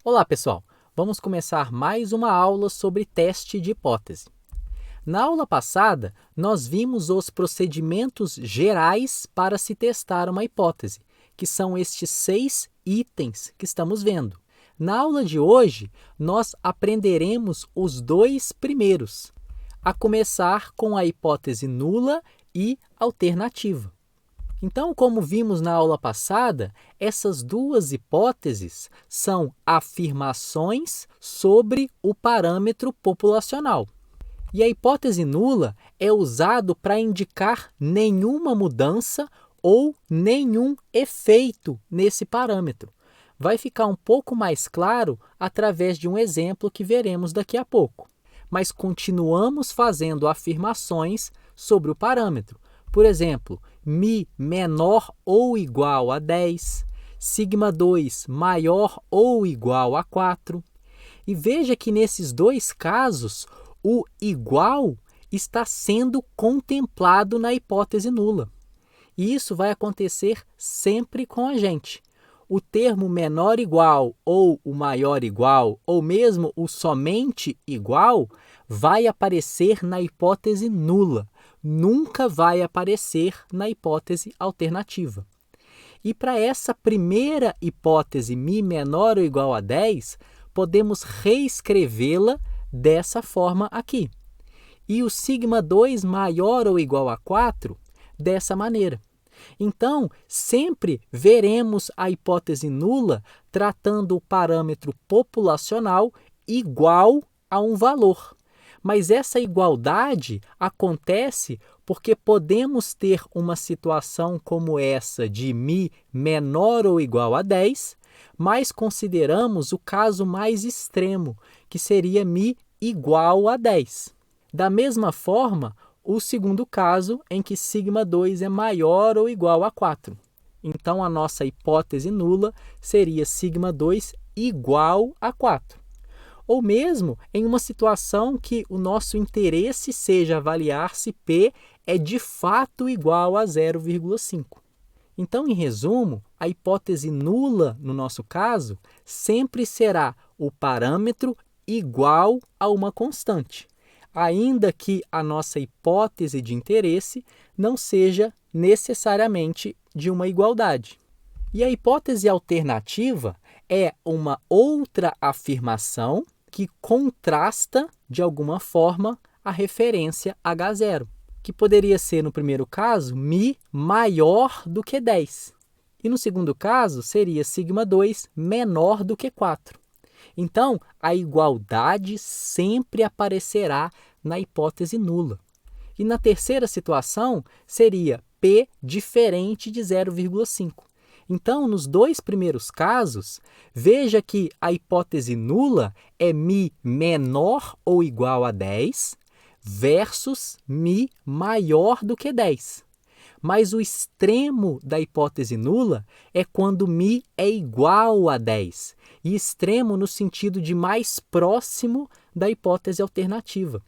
Olá, pessoal! Vamos começar mais uma aula sobre teste de hipótese. Na aula passada, nós vimos os procedimentos gerais para se testar uma hipótese, que são estes 6 itens que estamos vendo. Na aula de hoje, nós aprenderemos os 2 primeiros, a começar com a hipótese nula e alternativa. Então, como vimos na aula passada, essas 2 hipóteses são afirmações sobre o parâmetro populacional. E a hipótese nula é usado para indicar nenhuma mudança ou nenhum efeito nesse parâmetro. Vai ficar um pouco mais claro através de um exemplo que veremos daqui a pouco. Mas continuamos fazendo afirmações sobre o parâmetro. Por exemplo, mi menor ou igual a 10, sigma 2 maior ou igual a 4. E veja que nesses 2 casos, o igual está sendo contemplado na hipótese nula. E isso vai acontecer sempre com a gente. O termo menor igual ou o maior igual, ou mesmo o somente igual, vai aparecer na hipótese nula. Nunca vai aparecer na hipótese alternativa. E para essa primeira hipótese, mi menor ou igual a 10, podemos reescrevê-la dessa forma aqui. E o sigma 2 maior ou igual a 4, dessa maneira. Então, sempre veremos a hipótese nula tratando o parâmetro populacional igual a um valor. Mas essa igualdade acontece porque podemos ter uma situação como essa de mi menor ou igual a 10, mas consideramos o caso mais extremo, que seria mi igual a 10. Da mesma forma, o segundo caso em que sigma 2 é maior ou igual a 4. Então, a nossa hipótese nula seria sigma 2 igual a 4. Ou mesmo em uma situação que o nosso interesse seja avaliar se P é de fato igual a 0,5. Então, em resumo, a hipótese nula, no nosso caso, sempre será o parâmetro igual a uma constante, ainda que a nossa hipótese de interesse não seja necessariamente de uma igualdade. E a hipótese alternativa é uma outra afirmação que contrasta, de alguma forma, a referência H0, que poderia ser, no primeiro caso, mi maior do que 10. E no segundo caso, seria sigma 2 menor do que 4. Então, a igualdade sempre aparecerá na hipótese nula. E na terceira situação, seria P diferente de 0,5. Então, nos 2 primeiros casos, veja que a hipótese nula é mi menor ou igual a 10 versus mi maior do que 10. Mas o extremo da hipótese nula é quando mi é igual a 10, e extremo no sentido de mais próximo da hipótese alternativa.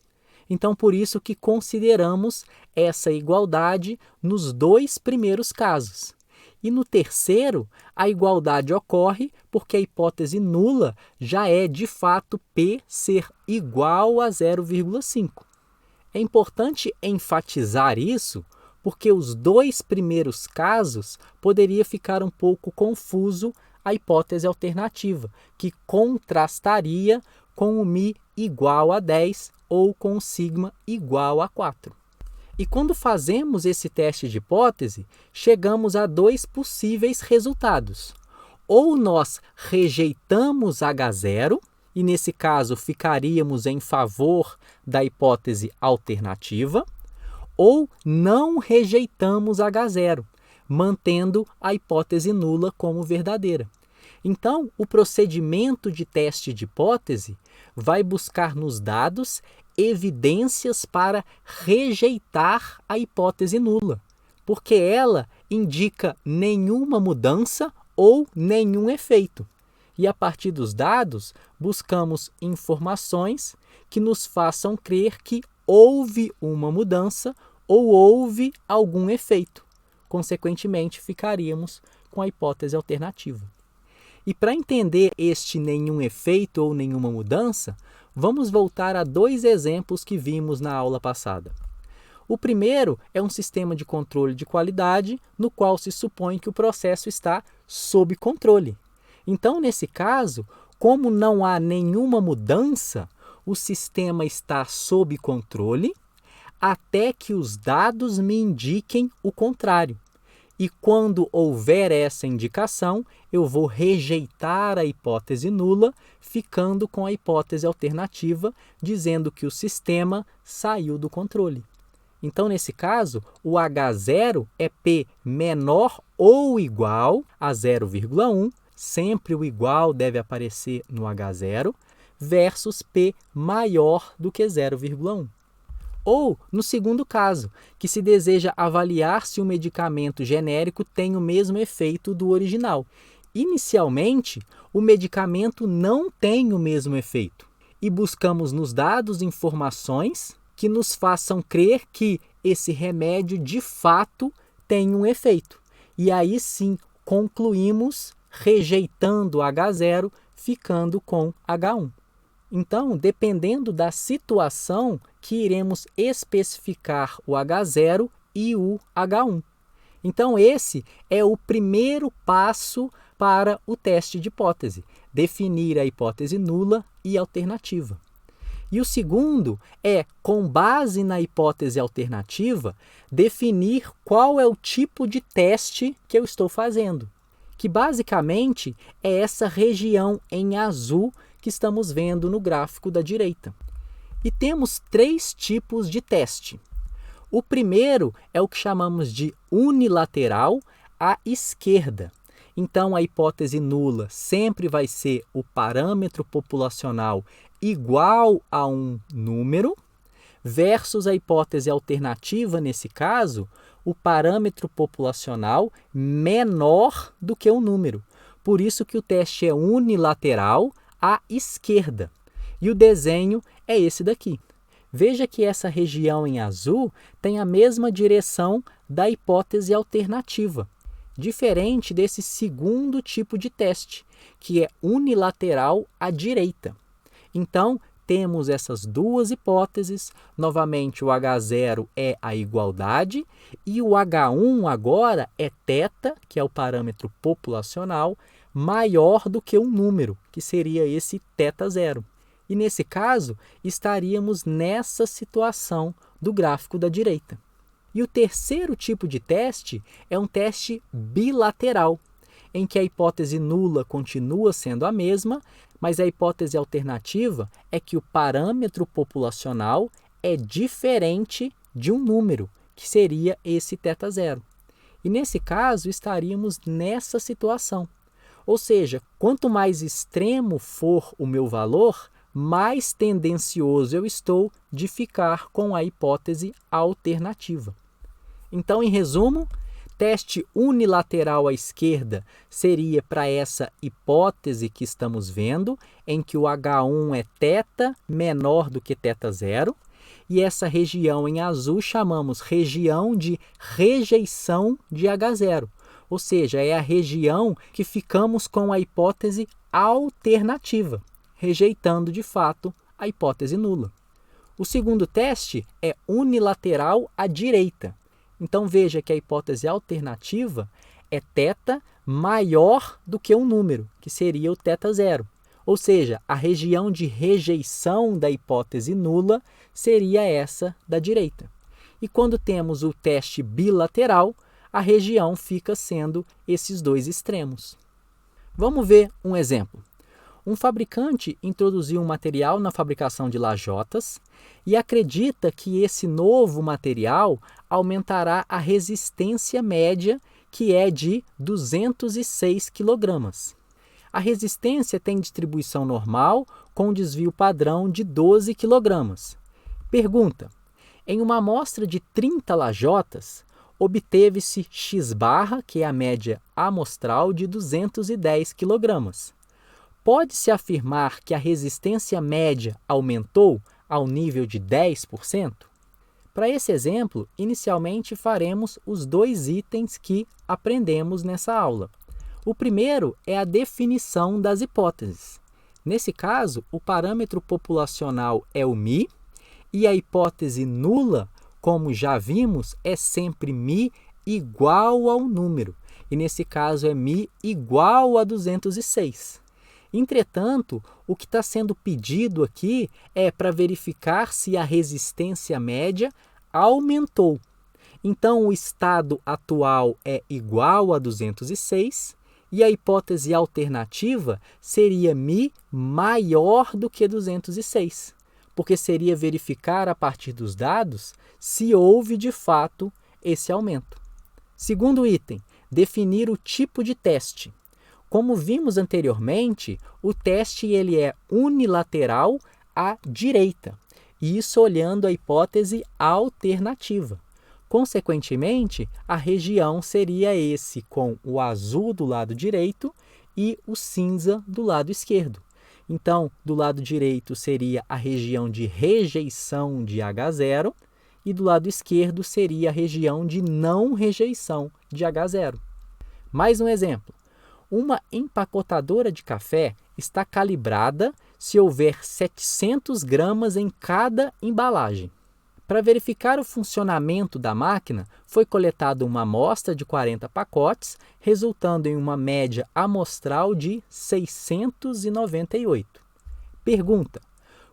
Então, por isso que consideramos essa igualdade nos 2 primeiros casos. E no terceiro, a igualdade ocorre porque a hipótese nula já é, de fato, P ser igual a 0,5. É importante enfatizar isso porque os 2 primeiros casos poderia ficar um pouco confuso a hipótese alternativa, que contrastaria com o mi igual a 10 ou com o sigma igual a 4. E quando fazemos esse teste de hipótese, chegamos a 2 possíveis resultados. Ou nós rejeitamos H0, e nesse caso ficaríamos em favor da hipótese alternativa, ou não rejeitamos H0, mantendo a hipótese nula como verdadeira. Então, o procedimento de teste de hipótese vai buscar nos dados evidências para rejeitar a hipótese nula, porque ela indica nenhuma mudança ou nenhum efeito. E a partir dos dados, buscamos informações que nos façam crer que houve uma mudança ou houve algum efeito. Consequentemente, ficaríamos com a hipótese alternativa. E para entender este nenhum efeito ou nenhuma mudança, vamos voltar a dois exemplos que vimos na aula passada. O primeiro é um sistema de controle de qualidade, no qual se supõe que o processo está sob controle. Então, nesse caso, como não há nenhuma mudança, o sistema está sob controle até que os dados me indiquem o contrário. E quando houver essa indicação, eu vou rejeitar a hipótese nula, ficando com a hipótese alternativa, dizendo que o sistema saiu do controle. Então, nesse caso, o H0 é P menor ou igual a 0,1, sempre o igual deve aparecer no H0, versus P maior do que 0,1. Ou, no segundo caso, que se deseja avaliar se o medicamento genérico tem o mesmo efeito do original. Inicialmente, o medicamento não tem o mesmo efeito e buscamos nos dados informações que nos façam crer que esse remédio de fato tem um efeito. E aí sim, concluímos rejeitando H0, ficando com H1. Então, dependendo da situação, que iremos especificar o H0 e o H1. Então, esse é o primeiro passo para o teste de hipótese, definir a hipótese nula e alternativa. E o segundo é, com base na hipótese alternativa, definir qual é o tipo de teste que eu estou fazendo, que basicamente é essa região em azul que estamos vendo no gráfico da direita. E temos três tipos de teste. O primeiro é o que chamamos de unilateral à esquerda. Então, a hipótese nula sempre vai ser o parâmetro populacional igual a um número, versus a hipótese alternativa, nesse caso, o parâmetro populacional menor do que o número. Por isso que o teste é unilateral à esquerda. E o desenho é esse daqui. Veja que essa região em azul tem a mesma direção da hipótese alternativa, diferente desse segundo tipo de teste, que é unilateral à direita. Então, temos essas duas hipóteses. Novamente, o H0 é a igualdade e o H1 agora é θ, que é o parâmetro populacional, maior do que um número, que seria esse θ0. E nesse caso, estaríamos nessa situação do gráfico da direita. E o terceiro tipo de teste é um teste bilateral, em que a hipótese nula continua sendo a mesma, mas a hipótese alternativa é que o parâmetro populacional é diferente de um número, que seria esse θ0. E nesse caso, estaríamos nessa situação. Ou seja, quanto mais extremo for o meu valor, mais tendencioso eu estou de ficar com a hipótese alternativa. Então, em resumo, teste unilateral à esquerda seria para essa hipótese que estamos vendo, em que o H1 é θ menor do que θ0, e essa região em azul chamamos região de rejeição de H0, ou seja, é a região que ficamos com a hipótese alternativa, rejeitando de fato a hipótese nula. O segundo teste é unilateral à direita. Então veja que a hipótese alternativa é θ maior do que um número, que seria o θ0. Ou seja, a região de rejeição da hipótese nula seria essa da direita. E quando temos o teste bilateral, a região fica sendo esses dois extremos. Vamos ver um exemplo. Um fabricante introduziu um material na fabricação de lajotas e acredita que esse novo material aumentará a resistência média, que é de 206 kg. A resistência tem distribuição normal com desvio padrão de 12 kg. Pergunta: em uma amostra de 30 lajotas, obteve-se X-barra, que é a média amostral, de 210 kg. Pode-se afirmar que a resistência média aumentou ao nível de 10%? Para esse exemplo, inicialmente faremos os dois itens que aprendemos nessa aula. O primeiro é a definição das hipóteses. Nesse caso, o parâmetro populacional é o μ, e a hipótese nula, como já vimos, é sempre μ igual ao número, e nesse caso é μ igual a 206. Entretanto, o que está sendo pedido aqui é para verificar se a resistência média aumentou. Então, o estado atual é igual a 206 e a hipótese alternativa seria μ maior do que 206, porque seria verificar a partir dos dados se houve de fato esse aumento. Segundo item, definir o tipo de teste. Como vimos anteriormente, o teste ele é unilateral à direita, e isso olhando a hipótese alternativa. Consequentemente, a região seria esse com o azul do lado direito e o cinza do lado esquerdo. Então, do lado direito seria a região de rejeição de H0 e do lado esquerdo seria a região de não rejeição de H0. Mais um exemplo. Uma empacotadora de café está calibrada se houver 700 gramas em cada embalagem. Para verificar o funcionamento da máquina, foi coletada uma amostra de 40 pacotes, resultando em uma média amostral de 698. Pergunta: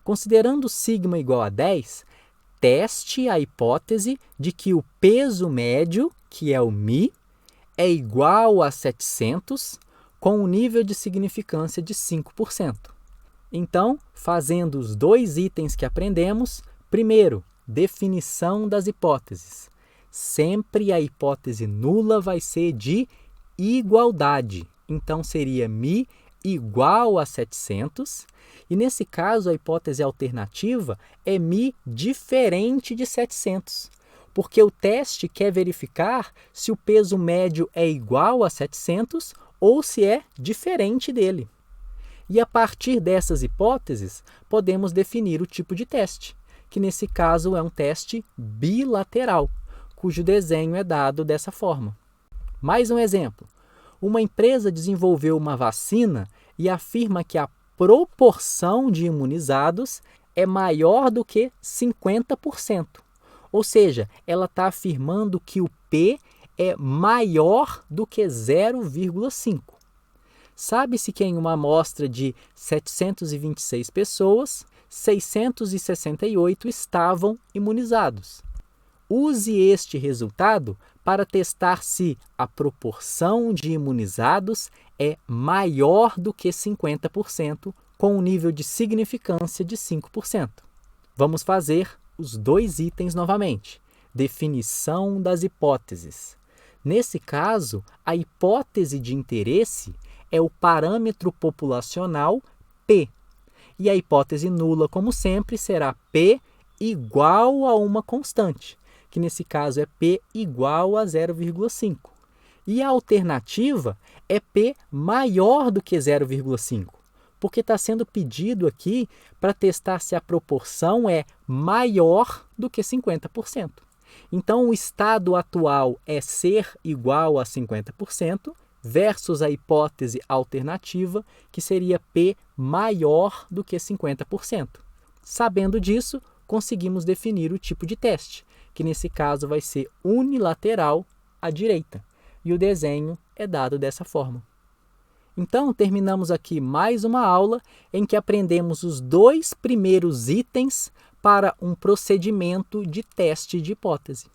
considerando sigma igual a 10, teste a hipótese de que o peso médio, que é o μ, é igual a 700, com um nível de significância de 5%. Então, fazendo os dois itens que aprendemos, primeiro, definição das hipóteses. Sempre a hipótese nula vai ser de igualdade. Então, seria μ igual a 700. E, nesse caso, a hipótese alternativa é μ diferente de 700. Porque o teste quer verificar se o peso médio é igual a 700 ou se é diferente dele. E, a partir dessas hipóteses, podemos definir o tipo de teste, que nesse caso é um teste bilateral, cujo desenho é dado dessa forma. Mais um exemplo. Uma empresa desenvolveu uma vacina e afirma que a proporção de imunizados é maior do que 50%. Ou seja, ela está afirmando que o P é maior do que 0,5. Sabe-se que em uma amostra de 726 pessoas, 668 estavam imunizados. Use este resultado para testar se a proporção de imunizados é maior do que 50%, com um nível de significância de 5%. Vamos fazer os dois itens novamente. Definição das hipóteses. Nesse caso, a hipótese de interesse é o parâmetro populacional P. E a hipótese nula, como sempre, será P igual a uma constante, que nesse caso é P igual a 0,5. E a alternativa é P maior do que 0,5, porque está sendo pedido aqui para testar se a proporção é maior do que 50%. Então, o estado atual é ser igual a 50%, versus a hipótese alternativa, que seria P maior do que 50%. Sabendo disso, conseguimos definir o tipo de teste, que nesse caso vai ser unilateral à direita, e o desenho é dado dessa forma. Então, terminamos aqui mais uma aula em que aprendemos os dois primeiros itens para um procedimento de teste de hipótese.